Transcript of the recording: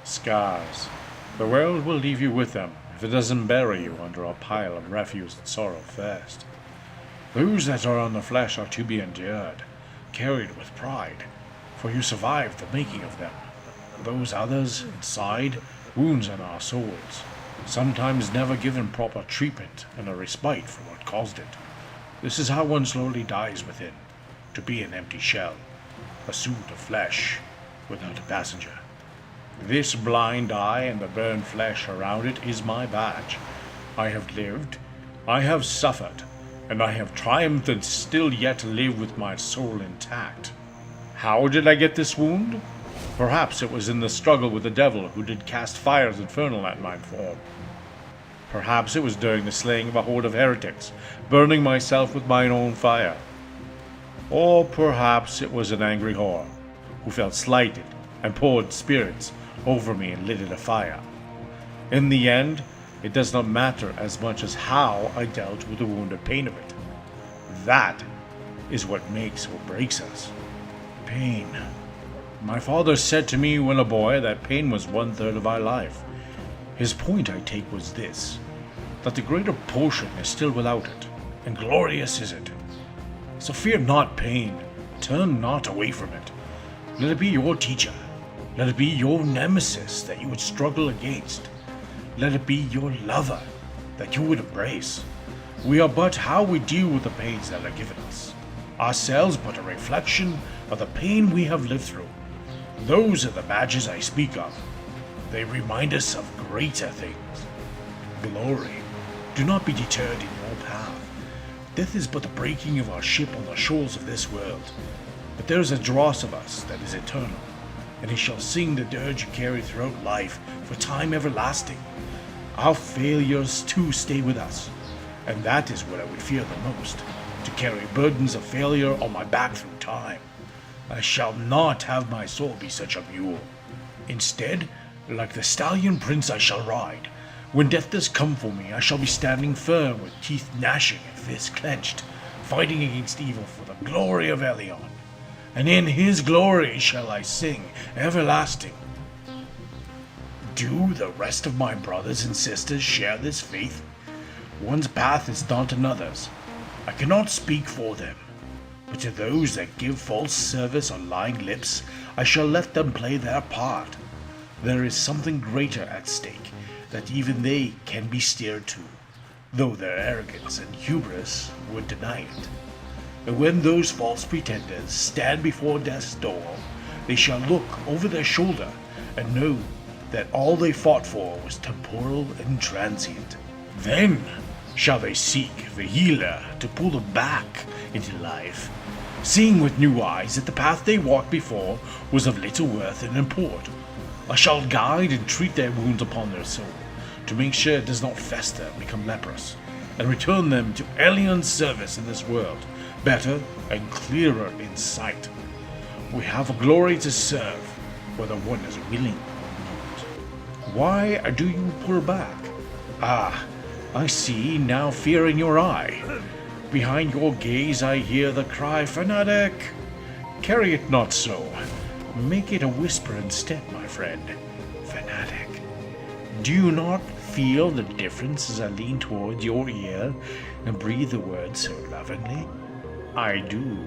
Scars. The world will leave you with them if it doesn't bury you under a pile of refuse and sorrow first. Those that are on the flesh are to be endured, carried with pride, for you survived the making of them. Those others, inside, wounds in our souls, sometimes never given proper treatment and a respite for what caused it. This is how one slowly dies within, to be an empty shell, a suit of flesh without a passenger. This blind eye and the burned flesh around it is my badge. I have lived, I have suffered, and I have triumphed and still yet live with my soul intact. How did I get this wound? Perhaps it was in the struggle with the devil who did cast fires infernal at my form. Perhaps it was during the slaying of a horde of heretics, burning myself with mine own fire. Or perhaps it was an angry whore who felt slighted and poured spirits over me and lit it afire. In the end, it does not matter as much as how I dealt with the wounded pain of it. That is what makes or breaks us. Pain. My father said to me when a boy that pain was 1/3 of our life. His point, I take, was this, that the greater portion is still without it, and glorious is it. So fear not pain, turn not away from it. Let it be your teacher. Let it be your nemesis that you would struggle against. Let it be your lover that you would embrace. We are but how we deal with the pains that are given us. Ourselves but a reflection of the pain we have lived through. Those are the badges I speak of. They remind us of greater things. Glory. Do not be deterred in your path. Death is but the breaking of our ship on the shores of this world. But there is a dross of us that is eternal, and he shall sing the dirge you carry throughout life for time everlasting. Our failures too stay with us, and that is what I would fear the most, to carry burdens of failure on my back through time. I shall not have my soul be such a mule. Instead, like the stallion prince I shall ride. When death does come for me, I shall be standing firm with teeth gnashing and fists clenched, fighting against evil for the glory of Elion. And in his glory shall I sing everlasting. Do the rest of my brothers and sisters share this faith? One's path is not another's. I cannot speak for them, but to those that give false service on lying lips, I shall let them play their part. There is something greater at stake that even they can be steered to, though their arrogance and hubris would deny it. And when those false pretenders stand before death's door, they shall look over their shoulder and know that all they fought for was temporal and transient. Then shall they seek the healer to pull them back into life, seeing with new eyes that the path they walked before was of little worth and import. I shall guide and treat their wounds upon their soul, to make sure it does not fester and become leprous, and return them to alien service in this world, better and clearer in sight. We have a glory to serve, whether one is willing or not. Why do you pull back? Ah, I see now fear in your eye. Behind your gaze I hear the cry, fanatic. Carry it not so. Make it a whisper instead, my friend. Fanatic. Do you not feel the difference as I lean towards your ear and breathe the words so lovingly? I do.